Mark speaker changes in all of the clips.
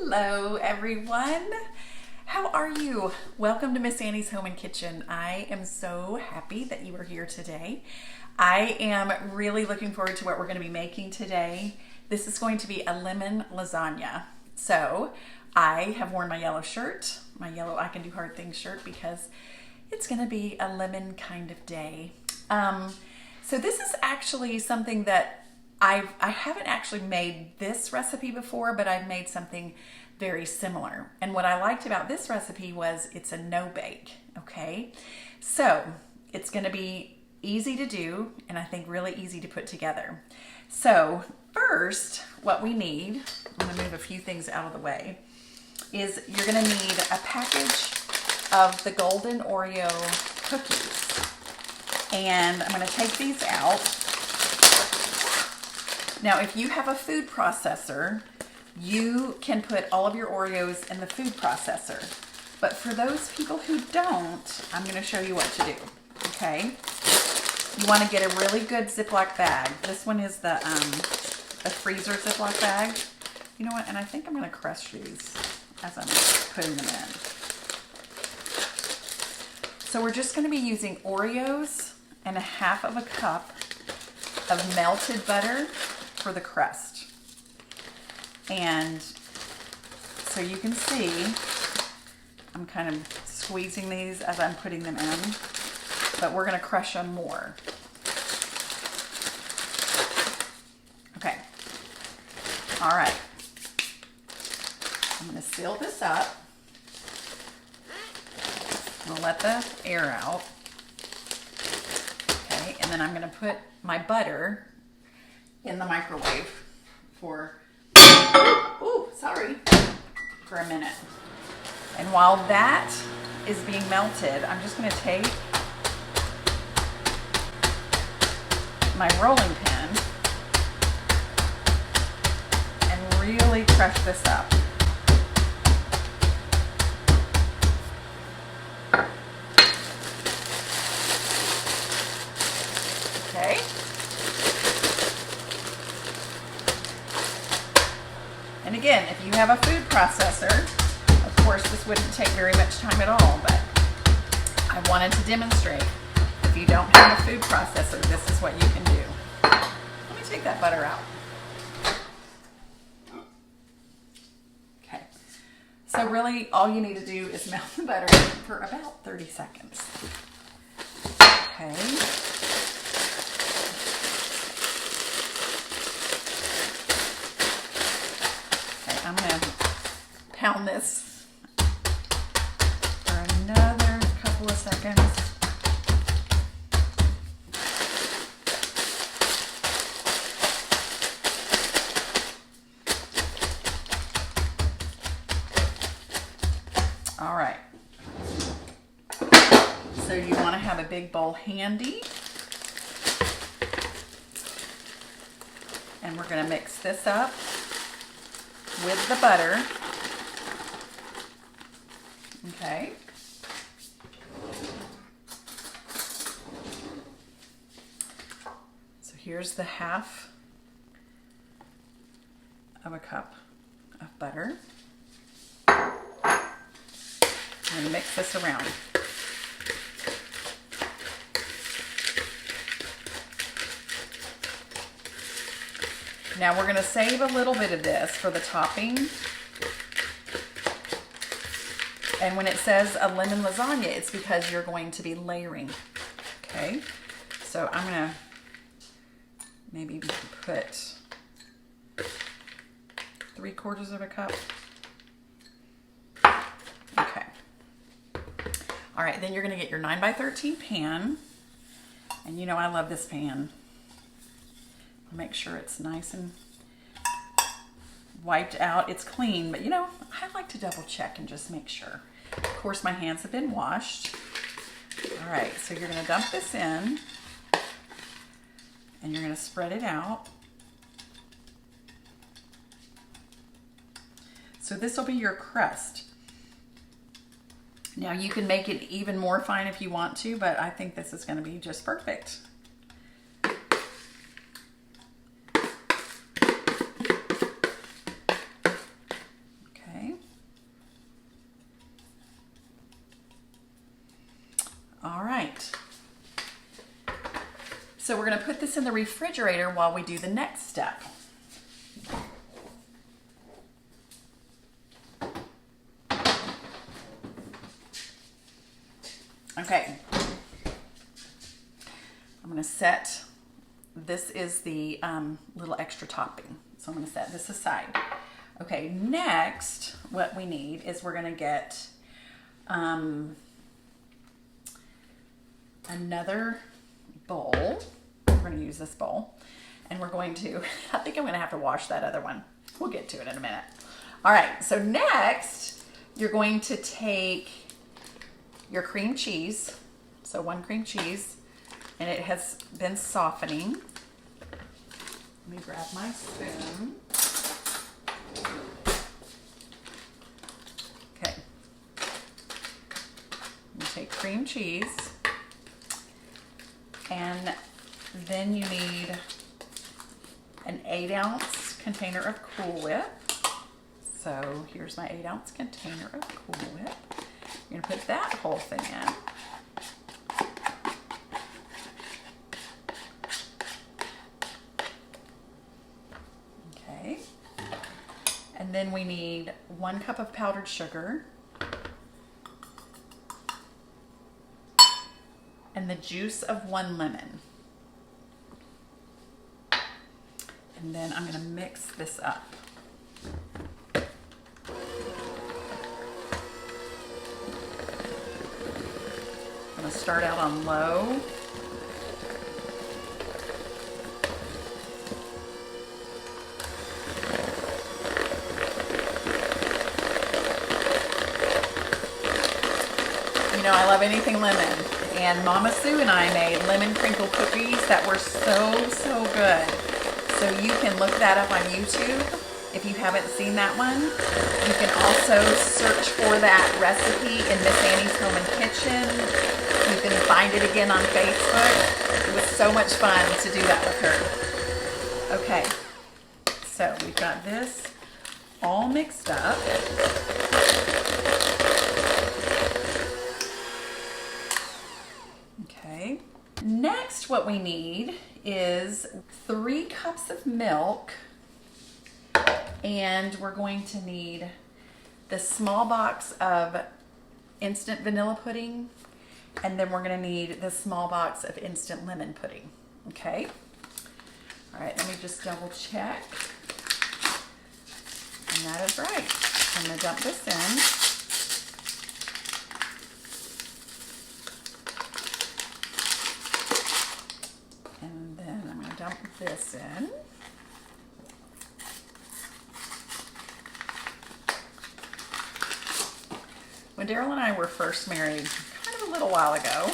Speaker 1: Hello everyone. How are you? Welcome to Miss Annie's Home and Kitchen. I am so happy that you are here today. I am really looking forward to what we're going to be making today. This is going to be a lemon lasagna. So I have worn my yellow shirt, my yellow I Can Do Hard Things shirt, because it's going to be a lemon kind of day. So this is actually something that I haven't actually made this recipe before, but I've made something very similar. And what I liked about this recipe was it's a no-bake, okay? So it's gonna be easy to do, and I think really easy to put together. So first, what we need, I'm gonna move a few things out of the way, is you're gonna need a package of the golden Oreo cookies. And I'm gonna take these out. Now, if you have a food processor, you can put all of your Oreos in the food processor. But for those people who don't, I'm going to show you what to do, okay? You want to get a really good Ziploc bag. This one is the freezer Ziploc bag. You know what? And I think I'm going to crush these as I'm putting them in. So we're just going to be using Oreos and a half of a cup of melted butter for the crust. And so you can see I'm kind of squeezing these as I'm putting them in, but we're going to crush them more. Okay. All right. I'm going to seal this up. I'll let the air out. Okay, and then I'm going to put my butter in the microwave for a minute. And while that is being melted, I'm just going to take my rolling pin and really crush this up. Okay. And again, if you have a food processor, of course this wouldn't take very much time at all, but I wanted to demonstrate. If you don't have a food processor, this is what you can do. Let me take that butter out. Okay. So really all you need to do is melt the butter for about 30 seconds. Okay. I'm going to pound this for another couple of seconds. All right. So you want to have a big bowl handy. And we're going to mix this up with the butter. Okay. So here's the half of a cup of butter. I'm going to mix this around. Now we're going to save a little bit of this for the topping. And when it says a lemon lasagna, it's because you're going to be layering. Okay, so I'm going to maybe put 3/4 of a cup. Okay. All right, then you're going to get your 9x13 pan. And you know I love this pan. Make sure it's nice and wiped out. It's clean, but you know, I like to double check and just make sure. Of course, my hands have been washed. All right, so you're gonna dump this in and you're gonna spread it out. So this will be your crust. Now you can make it even more fine if you want to, but I think this is gonna be just perfect. Okay. So we're going to put this in the refrigerator while we do the next step. Okay. I'm going to set, this is the little extra topping. So I'm going to set this aside. Okay, next, what we need is we're going to get another bowl. We're going to use this bowl. And we're going to, I think I'm going to have to wash that other one. We'll get to it in a minute. All right, so next, you're going to take your cream cheese. So 1 cream cheese, and it has been softening. Let me grab my spoon. Okay. You take cream cheese, and then you need an 8-ounce container of Cool Whip. So here's my 8-ounce container of Cool Whip. You're gonna put that whole thing in. Okay. And then we need 1 cup of powdered sugar and the juice of 1 lemon. And then I'm going to mix this up. I'm going to start out on low. You know, I love anything lemon. And Mama Sue and I made lemon crinkle cookies that were so good. So you can look that up on YouTube if you haven't seen that one. You can also search for that recipe in Miss Annie's Home and Kitchen. You can find it again on Facebook. It was so much fun to do that with her. Okay, so we've got this all mixed up. Okay. Next, what we need is 3 cups of milk, and we're going to need the small box of instant vanilla pudding, and then we're going to need the small box of instant lemon pudding. Okay. All right, let me just double check. And that is right. I'm going to dump this in. And then I'm going to dump this in. When Daryl and I were first married, kind of a little while ago,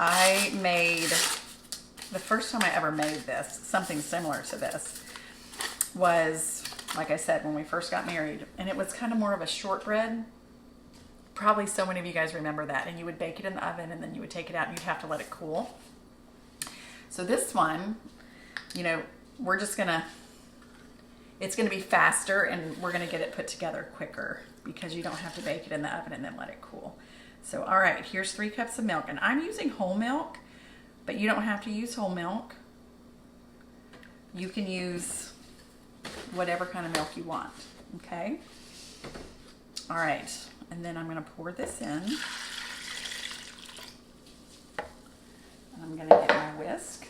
Speaker 1: I made, the first time I ever made this, something similar to this, was, like I said, when we first got married. And it was kind of more of a shortbread. Probably so many of you guys remember that. And you would bake it in the oven, and then you would take it out, and you'd have to let it cool. So this one, you know, we're just gonna, it's gonna be faster, and we're gonna get it put together quicker because you don't have to bake it in the oven and then let it cool. So, all right, here's 3 cups of milk, and I'm using whole milk, but you don't have to use whole milk. You can use whatever kind of milk you want, okay? All right, and then I'm gonna pour this in. And I'm gonna get my whisk.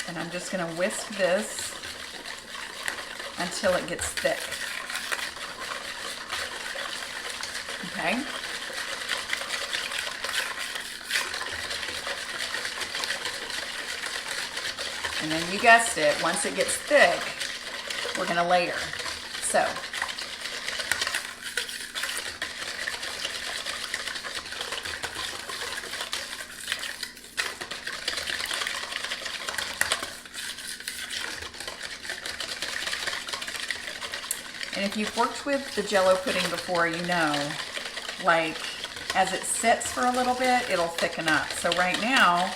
Speaker 1: And I'm just gonna whisk this until it gets thick. Okay. And then you guessed it, once it gets thick, we're gonna layer. So, and if you've worked with the Jell-O pudding before, you know, like, as it sits for a little bit, it'll thicken up. So right now,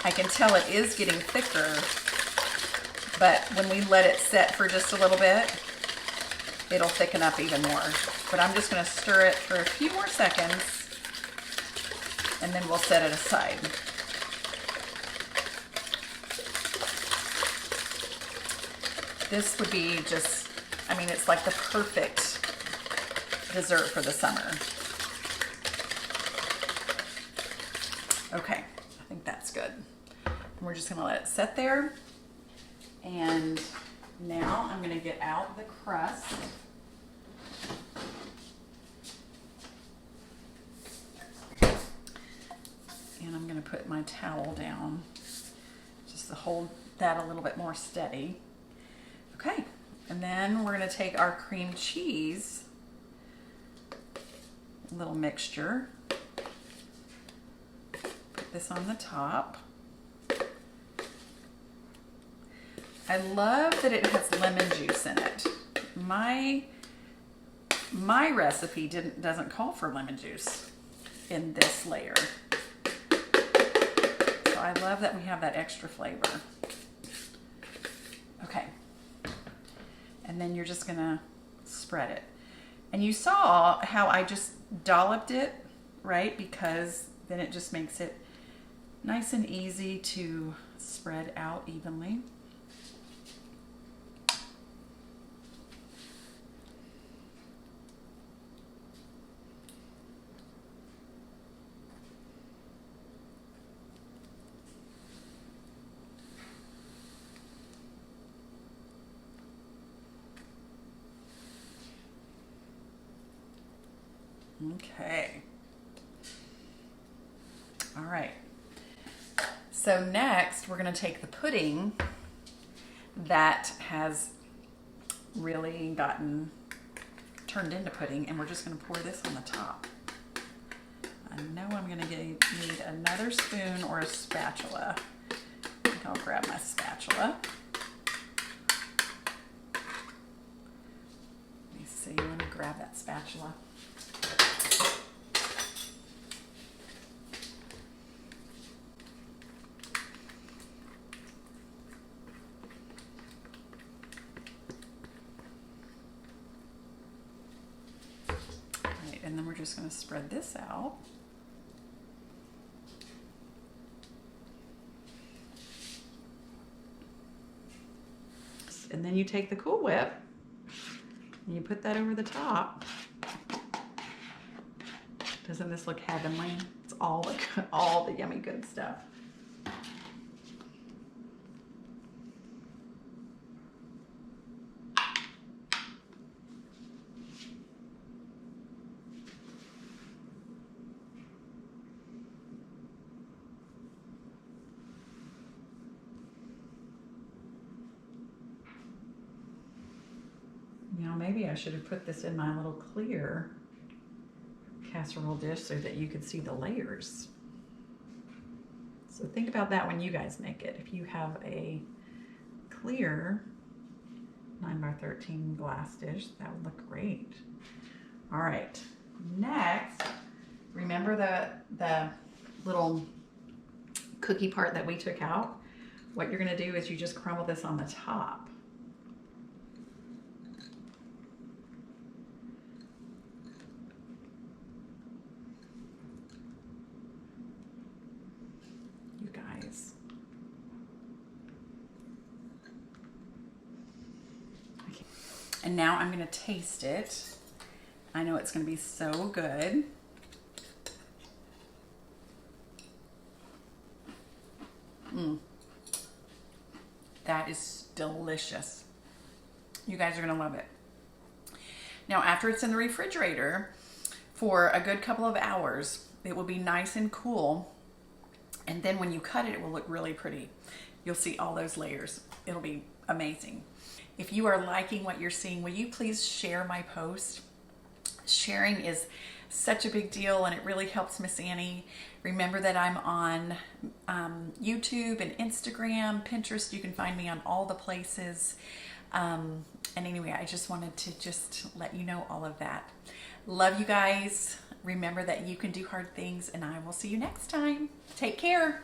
Speaker 1: I can tell it is getting thicker, but when we let it set for just a little bit, it'll thicken up even more. But I'm just gonna stir it for a few more seconds and then we'll set it aside. This would be just, I mean, it's like the perfect dessert for the summer. Okay, I think that's good. And we're just gonna let it sit there. And now I'm gonna get out the crust. And I'm gonna put my towel down just to hold that a little bit more steady. Okay, and then we're gonna take our cream cheese, little mixture, put this on the top. I love that it has lemon juice in it. My recipe doesn't call for lemon juice in this layer. So I love that we have that extra flavor. Okay. And then you're just gonna spread it. And you saw how I just dolloped it, right? Because then it just makes it nice and easy to spread out evenly. Okay. All right. So next we're going to take the pudding that has really gotten turned into pudding and we're just going to pour this on the top. I know I'm going to need another spoon or a spatula. I think I'll grab my spatula. Let me see, let me grab that spatula. And then we're just going to spread this out. And then you take the Cool Whip and you put that over the top. Doesn't this look heavenly? It's all the yummy good stuff. Now maybe I should have put this in my little clear casserole dish so that you could see the layers. So think about that when you guys make it. If you have a clear 9x13 glass dish, that would look great. All right, next, remember the little cookie part that we took out? What you're gonna do is you just crumble this on the top. And now I'm gonna taste it. I know it's gonna be so good. That is delicious. You guys are gonna love it. Now, after it's in the refrigerator for a good couple of hours, it will be nice and cool. And then when you cut it, it will look really pretty. You'll see all those layers. It'll be amazing. If you are liking what you're seeing, will you please share my post? Sharing is such a big deal and it really helps Miss Annie. Remember that I'm on YouTube and Instagram, Pinterest. You can find me on all the places. And anyway, I just wanted to just let you know all of that. Love you guys. Remember that you can do hard things and I will see you next time. Take care.